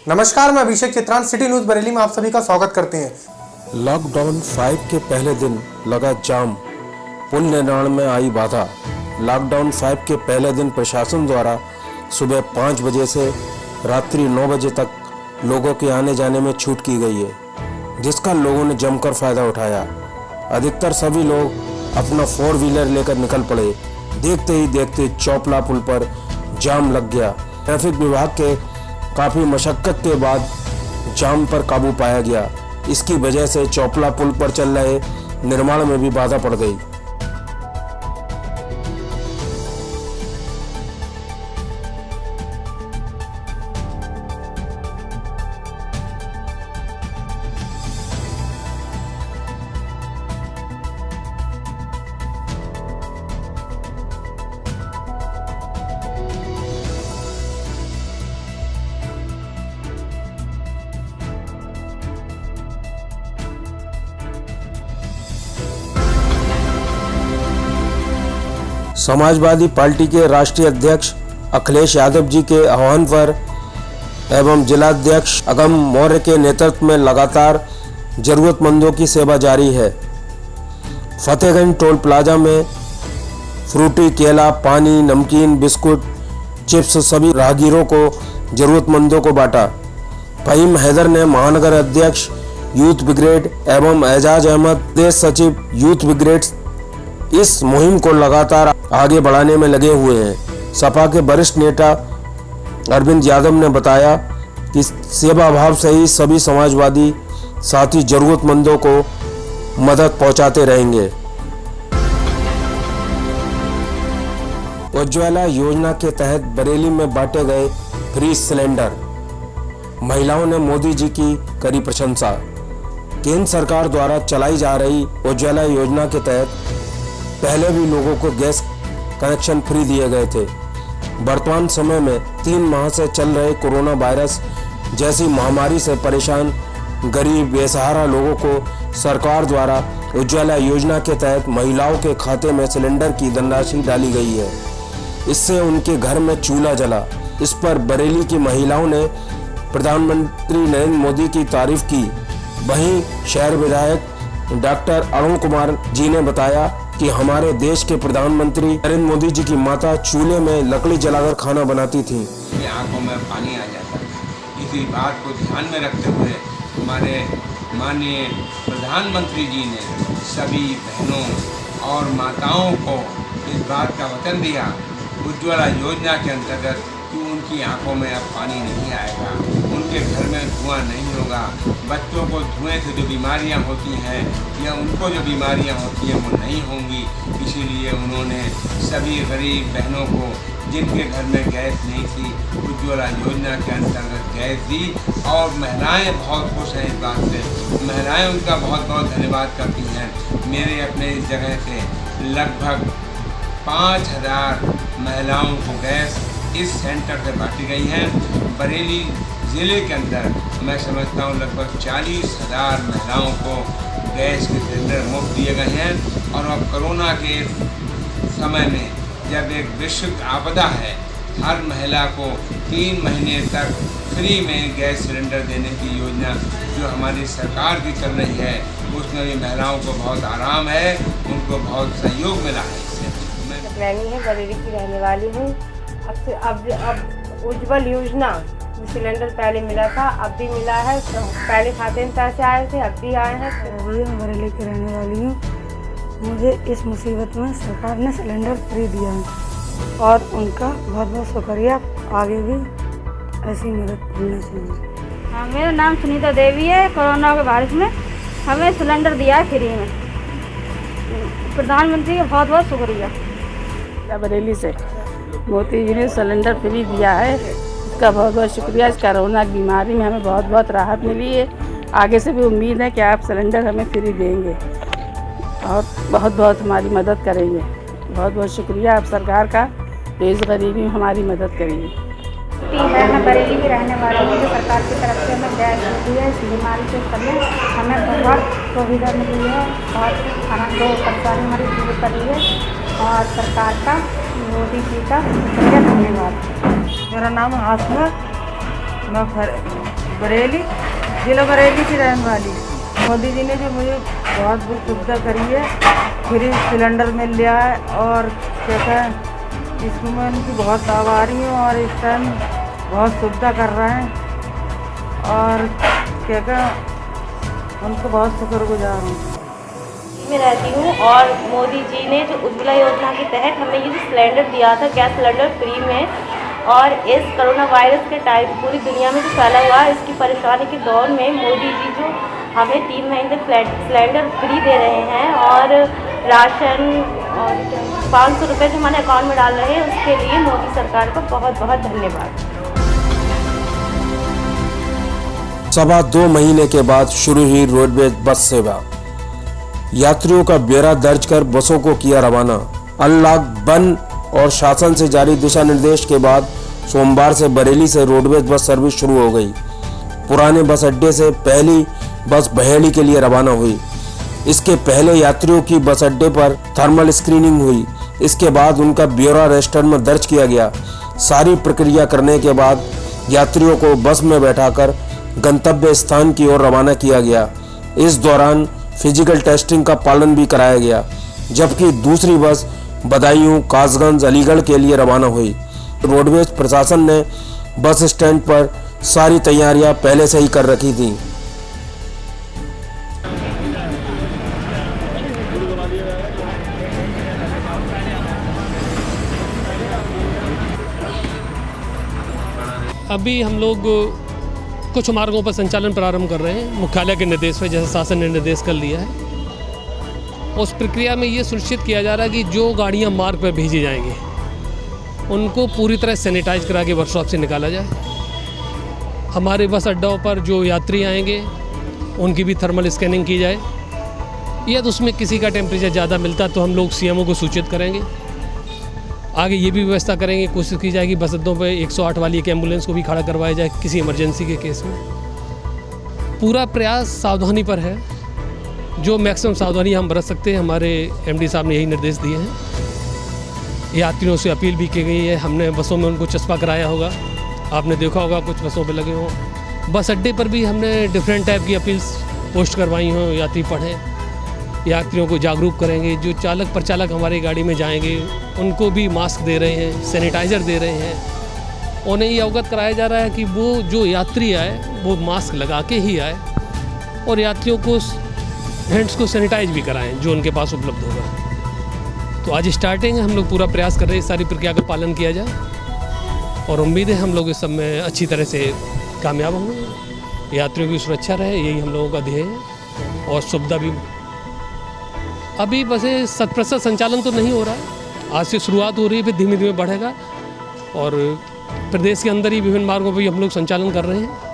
नमस्कार, मैं अभिषेक चित्रान, सिटी न्यूज बरेली में आप सभी का स्वागत करते हैं। लॉकडाउन 5 के पहले दिन लगा जाम, पुल निर्माण में आई बाधा। लॉकडाउन 5 के पहले दिन प्रशासन द्वारा सुबह 5 बजे से रात्रि 9 बजे तक लोगों के आने जाने में छूट की गई है, जिसका लोगों ने जमकर फायदा उठाया। अधिकतर सभी लोग अपना 4 व्हीलर लेकर निकल पड़े। देखते ही देखते चौपला पुल पर जाम लग गया। ट्रैफिक विभाग के काफ़ी मशक्कत के बाद जाम पर काबू पाया गया। इसकी वजह से चौपला पुल पर चल रहे निर्माण में भी बाधा पड़ गई। समाजवादी पार्टी के राष्ट्रीय अध्यक्ष अखिलेश यादव जी के आह्वान पर एवं जिलाध्यक्ष अगम मौर्य के नेतृत्व में लगातार जरूरतमंदों की सेवा जारी है। फतेहगंज टोल प्लाजा में फ्रूटी, केला, पानी, नमकीन, बिस्कुट, चिप्स सभी राहगीरों को जरूरतमंदों को बांटा। फहीम हैदर ने महानगर अध्यक्ष यूथ ब्रिगेड एवं एजाज अहमद देश सचिव यूथ ब्रिगेड इस मुहिम को लगातार आगे बढ़ाने में लगे हुए हैं। सपा के वरिष्ठ नेता अरविंद यादव ने बताया कि सेवा भाव से ही सभी समाजवादी साथी जरूरतमंदों को मदद पहुंचाते रहेंगे। उज्ज्वला योजना के तहत बरेली में बांटे गए फ्री सिलेंडर। महिलाओं ने मोदी जी की करी प्रशंसा। केंद्र सरकार द्वारा चलाई जा रही उज्ज्वला योजना के तहत पहले भी लोगों को गैस कनेक्शन फ्री दिए गए थे। वर्तमान समय में 3 माह से चल रहे कोरोना वायरस जैसी महामारी से परेशान गरीब बेसहारा लोगों को सरकार द्वारा उज्ज्वला योजना के तहत महिलाओं के खाते में सिलेंडर की धनराशि डाली गई है। इससे उनके घर में चूल्हा जला। इस पर बरेली की महिलाओं ने प्रधानमंत्री नरेंद्र मोदी की तारीफ की। वहीं शहर विधायक डॉक्टर अरुण कुमार जी ने बताया कि हमारे देश के प्रधानमंत्री नरेंद्र मोदी जी की माता चूल्हे में लकड़ी जलाकर खाना बनाती थी। आंखों में पानी आ जाता है। इसी बात को ध्यान में रखते हुए हमारे माननीय प्रधानमंत्री जी ने सभी बहनों और माताओं को इस बात का वचन दिया उज्ज्वला योजना के अंतर्गत कि उनकी आंखों में अब पानी नहीं आएगा, उनके घर में धुआं नहीं होगा। बच्चों को धुएं से जो बीमारियां होती हैं या उनको जो बीमारियां होती हैं वो नहीं होंगी। इसीलिए उन्होंने सभी गरीब बहनों को जिनके घर में गैस नहीं थी उज्ज्वला योजना के अंतर्गत गैस दी और महिलाएं बहुत खुश हैं इस बात से। महिलाएं उनका बहुत बहुत धन्यवाद करती हैं। मेरे अपने इस जगह से लगभग 5000 महिलाओं को गैस इस सेंटर से बांटी गई हैं। बरेली ज़िले के अंदर मैं समझता हूँ लगभग 40,000 महिलाओं को गैस के सिलेंडर मुफ्त दिए गए हैं। और अब कोरोना के समय में जब एक विश्व आपदा है, हर महिला को 3 महीने तक फ्री में गैस सिलेंडर देने की योजना जो हमारी सरकार की चल रही है उसमें भी महिलाओं को बहुत आराम है, उनको बहुत सहयोग मिला है। इससे मैं बरेली की रहने वाली हूँ। अब उज्ज्वल योजना सिलेंडर पहले मिला था, अब भी मिला है। तो पहले खाते में पैसे आए थे, अब भी आए हैं। मैं बरेली की रहने वाली हूँ। मुझे इस मुसीबत में सरकार ने सिलेंडर फ्री दिया है और उनका बहुत बहुत शुक्रिया। आगे भी ऐसी मदद मिलना चाहिए। हाँ, मेरा नाम सुनीता देवी है। कोरोना के बारिश में हमें सिलेंडर दिया है फ्री में। प्रधानमंत्री का बहुत बहुत शुक्रिया। बरेली से मोदी जी ने सिलेंडर फ्री दिया है, इसका बहुत बहुत शुक्रिया। इस कोरोना की बीमारी में हमें बहुत बहुत राहत मिली है। आगे से भी उम्मीद है कि आप सिलेंडर हमें फ्री देंगे और बहुत बहुत हमारी मदद करेंगे। बहुत बहुत शुक्रिया आप सरकार का, जो इस गरीबी में हमारी मदद करेंगे। मैं बरेली की रहने वाली हूँ। सरकार की तरफ से हमें गैस मिली है। इस बीमारी के समय हमें बहुत सुविधा मिली है, बहुत खाना जो परेशानी हमारी दूर करी है और सरकार का मोदी जी का धन्यवाद। मेरा नाम आसमा मैं बरेली, जिला बरेली की रहने वाली। मोदी जी ने जो मुझे बहुत बड़ी सुविधा करी है, फ्री सिलेंडर मिल गया है और क्या कहें, इसमें मैं उनकी बहुत आभारी हूँ और इस टाइम बहुत सुविधा कर रहे हैं और क्या कहें, उनको बहुत शुक्रगुजार हूँ। में रहती हूँ और मोदी जी ने जो उज्ज्वला योजना के तहत हमें ये जो सिलेंडर दिया था, गैस सिलेंडर फ्री में, और इस कोरोना वायरस के टाइम पूरी दुनिया में जो फैला हुआ है, इसकी परेशानी के दौर में मोदी जी जो हमें 3 महीने सिलेंडर फ्री दे रहे हैं और राशन और 500 रुपये जो हमारे अकाउंट में डाल रहे हैं, उसके लिए मोदी सरकार का बहुत बहुत धन्यवाद। 2.25 महीने के बाद शुरू हुई रोडवेज बस सेवा। यात्रियों का ब्यौरा दर्ज कर बसों को किया रवाना। अनलॉक बंद और शासन से जारी दिशा निर्देश के बाद सोमवार से बरेली से रोडवेज बस सर्विस शुरू हो गई। पुराने बस अड्डे से पहली बस बहेड़ी के लिए रवाना हुई। इसके पहले यात्रियों की बस अड्डे पर थर्मल स्क्रीनिंग हुई। इसके बाद उनका ब्यौरा रजिस्टर में दर्ज किया गया। सारी प्रक्रिया करने के बाद यात्रियों को बस में बैठाकर गंतव्य स्थान की ओर रवाना किया गया। इस दौरान फिजिकल टेस्टिंग का पालन भी कराया गया, जबकि दूसरी बस बदायूं, कासगंज, अलीगढ़ के लिए रवाना हुई। रोडवेज प्रशासन ने बस स्टैंड पर सारी तैयारियां पहले से ही कर रखी थी। अभी हम लोग कुछ मार्गों पर संचालन प्रारंभ कर रहे हैं मुख्यालय के निर्देश पर, जैसे शासन ने निर्देश कर लिया है। उस प्रक्रिया में ये सुनिश्चित किया जा रहा है कि जो गाड़ियां मार्ग पर भेजी जाएंगी उनको पूरी तरह सैनिटाइज करा के वर्कशॉप से निकाला जाए। हमारे बस अड्डों पर जो यात्री आएंगे उनकी भी थर्मल स्कैनिंग की जाए। या तो उसमें किसी का टेम्परेचर ज़्यादा मिलता तो हम लोग सीएमओ को सूचित करेंगे। आगे ये भी व्यवस्था करेंगे, कोशिश की जाएगी बस अड्डों पर 108 वाली एक एम्बुलेंस को भी खड़ा करवाया जाए किसी इमरजेंसी के केस में। पूरा प्रयास सावधानी पर है, जो मैक्सिमम सावधानी हम बरत सकते हैं। हमारे एमडी साहब ने यही निर्देश दिए हैं। यात्रियों से अपील भी की गई है, हमने बसों में उनको चस्पा कराया होगा, आपने देखा होगा कुछ बसों पे लगे हों। बस अड्डे पर भी हमने डिफरेंट टाइप की अपील्स पोस्ट करवाई हों, यात्री पढ़ें, यात्रियों को जागरूक करेंगे। जो चालक प्रचालक हमारी गाड़ी में जाएंगे उनको भी मास्क दे रहे हैं, सैनिटाइज़र दे रहे हैं। उन्हें ये अवगत कराया जा रहा है कि वो जो यात्री आए वो मास्क लगा के ही आए और यात्रियों को हैंड्स को सैनिटाइज भी कराएं जो उनके पास उपलब्ध होगा। तो आज स्टार्टिंग है, हम लोग पूरा प्रयास कर रहे हैं सारी प्रक्रिया का पालन किया जाए और उम्मीद है हम लोग इस सब में अच्छी तरह से कामयाब होंगे। यात्रियों की सुरक्षा रहे, यही हम लोगों का ध्येय है और सुविधा भी। अभी बसें 100% संचालन तो नहीं हो रहा है, आज से शुरुआत हो रही है, फिर धीमे धीमे बढ़ेगा और प्रदेश के अंदर ही विभिन्न मार्गों पर हम लोग संचालन कर रहे हैं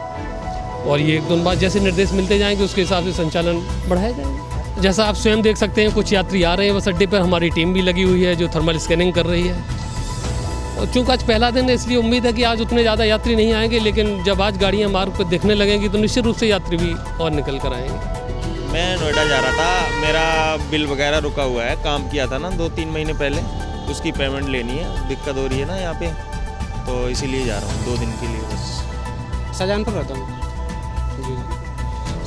और ये 1-2 बार जैसे निर्देश मिलते जाएंगे उसके हिसाब से संचालन बढ़ाया जाएगा। जैसा आप स्वयं देख सकते हैं कुछ यात्री आ रहे हैं बस अड्डे पर, हमारी टीम भी लगी हुई है जो थर्मल स्कैनिंग कर रही है। और चूँकि आज पहला दिन है इसलिए उम्मीद है कि आज उतने ज़्यादा यात्री नहीं आएंगे, लेकिन जब आज गाड़ियाँ मार्ग पर दिखने लगेंगी तो निश्चित रूप से यात्री भी और निकल कर आएंगे। मैं नोएडा जा रहा था, मेरा बिल वगैरह रुका हुआ है, काम किया था ना 2-3 महीने पहले, उसकी पेमेंट लेनी है, दिक्कत हो रही है ना यहाँ पे, तो इसीलिए जा रहा हूँ 2 दिन के लिए बस। शाहजहानपुर रहता हूँ जी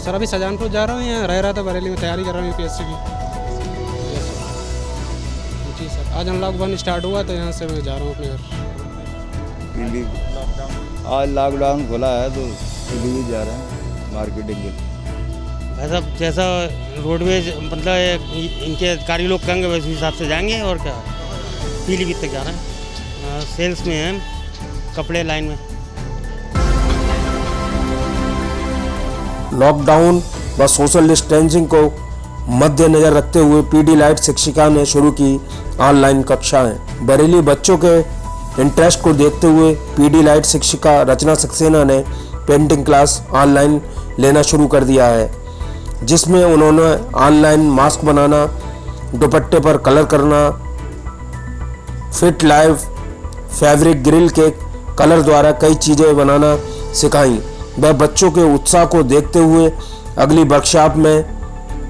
सर, अभी शाहजहानपुर जा रहा हूँ, यहाँ रह रहा था बरेली में, तैयारी कर रहा हूँ यूपीएससी की। जी सर, आज अनलॉक 1 स्टार्ट हुआ तो यहाँ से मैं जा रहा हूँ अपने घर। आज लॉकडाउन खुला है तो दिल्ली जा रहे हैं मार्केटिंग के। भाई साहब जैसा रोडवेज मतलब इनके अधिकारी लोग कहेंगे वैसे हिसाब से जाएंगे और क्या। पीलीभीत तक जा रहे हैं, सेल्स में हैं, कपड़े लाइन में। लॉकडाउन व सोशल डिस्टेंसिंग को मद्देनजर रखते हुए पीडीलाइट शिक्षिका ने शुरू की ऑनलाइन कक्षाएं। बरेली बच्चों के इंटरेस्ट को देखते हुए पीडीलाइट शिक्षिका रचना सक्सेना ने पेंटिंग क्लास ऑनलाइन लेना शुरू कर दिया है, जिसमें उन्होंने ऑनलाइन मास्क बनाना, दुपट्टे पर कलर करना, फिट लाइव फैब्रिक ग्रिल के कलर द्वारा कई चीज़ें बनाना सिखाई। वह बच्चों के उत्साह को देखते हुए अगली वर्कशॉप में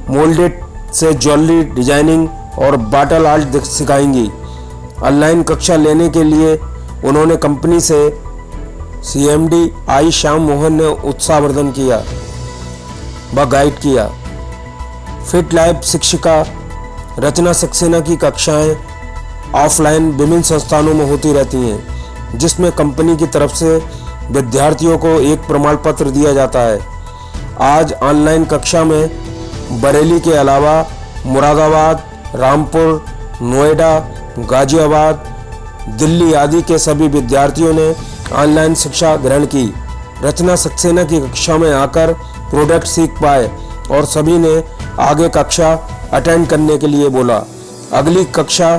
मोल्डेड से ज्वेलरी डिजाइनिंग और बॉटल आर्ट सिखाएंगी। ऑनलाइन कक्षा लेने के लिए उन्होंने कंपनी से CMD आई श्याम मोहन ने उत्साहवर्धन किया व गाइड किया। फिट लाइफ शिक्षिका रचना सक्सेना की कक्षाएं ऑफलाइन विभिन्न संस्थानों में होती रहती हैं, जिसमें कंपनी की तरफ से विद्यार्थियों को एक प्रमाण पत्र दिया जाता है। आज ऑनलाइन कक्षा में बरेली के अलावा मुरादाबाद, रामपुर, नोएडा, गाजियाबाद, दिल्ली आदि के सभी विद्यार्थियों ने ऑनलाइन शिक्षा ग्रहण की। रचना सक्सेना की कक्षा में आकर प्रोडक्ट सीख पाए और सभी ने आगे कक्षा अटेंड करने के लिए बोला। अगली कक्षा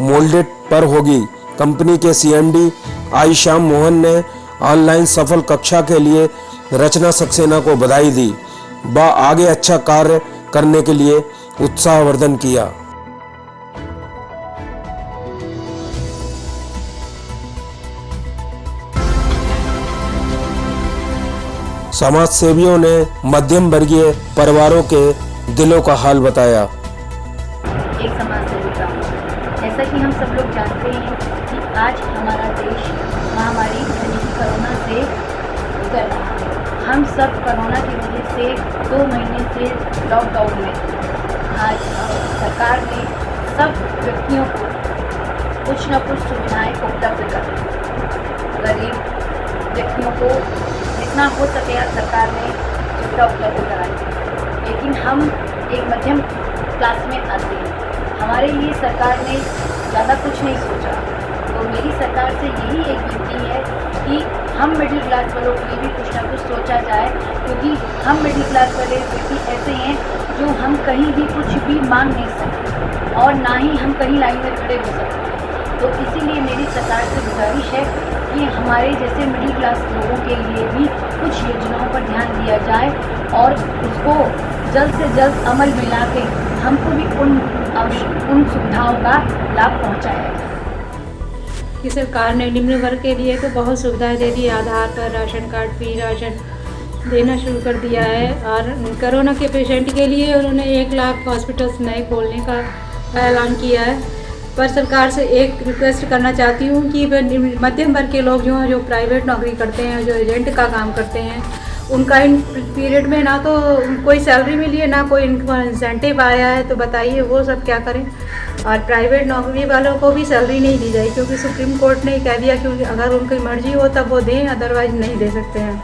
मोल्डेड पर होगी। कंपनी के CMD आई श्याम मोहन ने ऑनलाइन सफल कक्षा के लिए रचना सक्सेना को बधाई दी व आगे अच्छा कार्य करने के लिए उत्साहवर्धन किया। समाज सेवियों ने मध्यम वर्गीय परिवारों के दिलों का हाल बताया। एक समाज सेविका, जैसा कि हम सब लोग जानते हैं कि आज हमारा देश महामारी यानी कि कोरोना से गुजर रहा है। हम सब कोरोना की वजह से 2 महीने से लॉकडाउन में। आज सरकार ने सब व्यक्तियों को कुछ न कुछ सुविधाएं उपलब्ध कर दी। गरीब व्यक्तियों को जितना हो सके सरकार ने सुविधा उपलब्ध कराई, लेकिन हम एक मध्यम क्लास में आते हैं। हमारे लिए सरकार ने ज़्यादा कुछ नहीं सोचा, तो मेरी सरकार से यही एक विनती है कि हम मिडिल क्लास वालों के लिए भी कुछ ना कुछ सोचा जाए, क्योंकि हम मिडिल क्लास वाले व्यक्ति ऐसे हैं जो हम कहीं भी कुछ भी मांग नहीं सकते और ना ही हम कहीं लाइन में खड़े हो सकते हैं। तो इसीलिए मेरी सरकार से गुजारिश है कि हमारे जैसे मिडिल क्लास लोगों के लिए भी कुछ योजनाओं पर ध्यान दिया जाए और उसको जल्द से जल्द अमल में ला के हमको भी उन सुविधाओं का लाभ पहुंचाया जाए। कि सरकार ने निम्न वर्ग के लिए तो बहुत सुविधाएं दे दी। आधार पर राशन कार्ड, फ्री राशन देना शुरू कर दिया है और कोरोना के पेशेंट के लिए उन्होंने 1 लाख हॉस्पिटल्स नए खोलने का ऐलान किया है। पर सरकार से एक रिक्वेस्ट करना चाहती हूँ कि मध्यम वर्ग के लोग जो प्राइवेट नौकरी करते हैं, जो एजेंट का काम करते हैं, उनका इन पीरियड में ना तो कोई सैलरी मिली है, ना कोई इनको इंसेंटिव आया है, तो बताइए वो सब क्या करें। और प्राइवेट नौकरी वालों को भी सैलरी नहीं दी जाए, क्योंकि सुप्रीम कोर्ट ने कह दिया कि अगर उनकी मर्जी हो तब वो दें, अदरवाइज नहीं दे सकते हैं।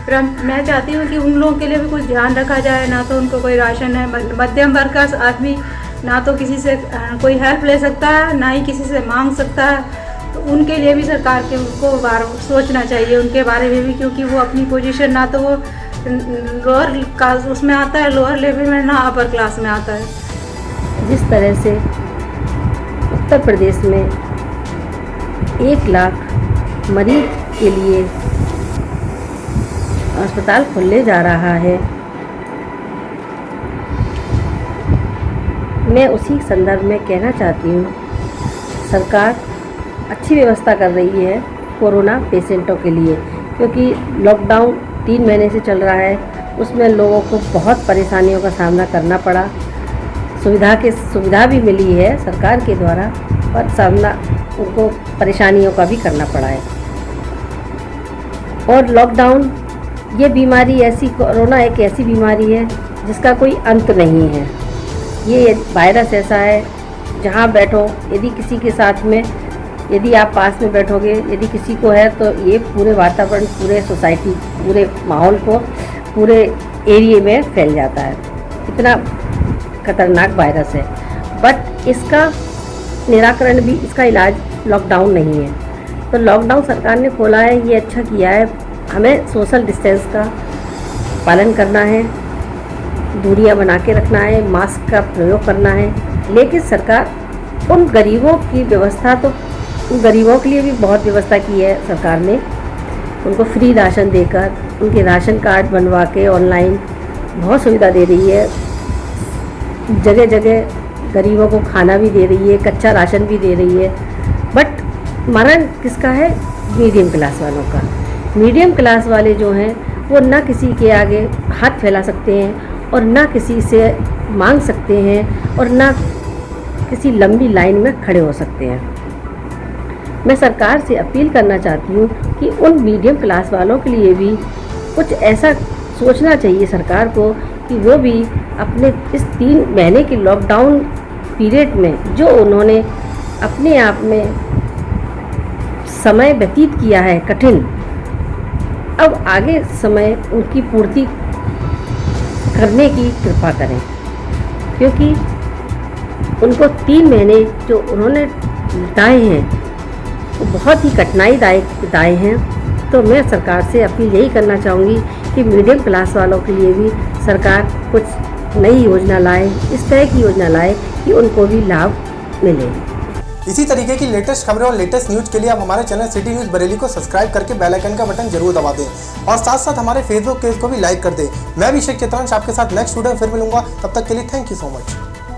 फिर मैं चाहती हूँ कि उन लोगों के लिए भी कुछ ध्यान रखा जाए। ना तो उनको कोई राशन है, मध्यम वर्ग का आदमी ना तो किसी से कोई हेल्प ले सकता है, ना ही किसी से मांग सकता है। तो उनके लिए भी सरकार के उनको सोचना चाहिए उनके बारे में भी, क्योंकि वो अपनी पोजीशन ना तो वो लोअर क्लास उसमें आता है, लोअर लेवल में, ना अपर क्लास में आता है। जिस तरह से उत्तर प्रदेश में 1 लाख मरीज के लिए अस्पताल खोलने जा रहा है, मैं उसी संदर्भ में कहना चाहती हूँ, सरकार अच्छी व्यवस्था कर रही है कोरोना पेशेंटों के लिए, क्योंकि लॉकडाउन 3 महीने से चल रहा है। उसमें लोगों को बहुत परेशानियों का सामना करना पड़ा। सुविधा भी मिली है सरकार के द्वारा, पर सामना उनको परेशानियों का भी करना पड़ा है। और लॉकडाउन, ये बीमारी ऐसी, कोरोना एक ऐसी बीमारी है जिसका कोई अंत नहीं है। ये वायरस ऐसा है, जहाँ बैठो, यदि किसी के साथ में, यदि आप पास में बैठोगे, यदि किसी को है, तो ये पूरे वातावरण, पूरे सोसाइटी, पूरे माहौल को, पूरे एरिया में फैल जाता है। इतना खतरनाक वायरस है। बट इसका निराकरण भी, इसका इलाज लॉकडाउन नहीं है। तो लॉकडाउन सरकार ने खोला है, ये अच्छा किया है। हमें सोशल डिस्टेंस का पालन करना है, दूरियां बना के रखना है, मास्क का प्रयोग करना है। लेकिन सरकार उन गरीबों की व्यवस्था, तो उन गरीबों के लिए भी बहुत व्यवस्था की है सरकार ने। उनको फ्री राशन देकर, उनके राशन कार्ड बनवा के ऑनलाइन बहुत सुविधा दे रही है। जगह जगह गरीबों को खाना भी दे रही है, कच्चा राशन भी दे रही है। बट मरण किसका है? मीडियम क्लास वालों का। मीडियम क्लास वाले जो हैं वो ना किसी के आगे हाथ फैला सकते हैं और ना किसी से मांग सकते हैं और ना किसी लंबी लाइन में खड़े हो सकते हैं। मैं सरकार से अपील करना चाहती हूँ कि उन मीडियम क्लास वालों के लिए भी कुछ ऐसा सोचना चाहिए सरकार को कि वो भी अपने इस 3 महीने के लॉकडाउन पीरियड में जो उन्होंने अपने आप में समय व्यतीत किया है कठिन, अब आगे समय उनकी पूर्ति करने की कृपा करें, क्योंकि उनको 3 महीने जो उन्होंने बिताए हैं वो बहुत ही कठिनाईदायक बिताए हैं। तो मैं सरकार से अपील यही करना चाहूँगी कि मीडियम क्लास वालों के लिए भी सरकार कुछ नई योजना लाए, इस तरह की योजना लाए कि उनको भी लाभ मिले। इसी तरीके की लेटेस्ट खबरें और लेटेस्ट न्यूज के लिए आप हमारे चैनल सिटी न्यूज़ बरेली को सब्सक्राइब करके बेल आइकन का बटन जरूर दबा दें और साथ साथ हमारे फेसबुक पेज को भी लाइक कर दें। मैं अभिषेक चित्रांश आपके साथ नेक्स्ट वीडियो में फिर मिलूंगा, तब तक के लिए थैंक यू सो मच।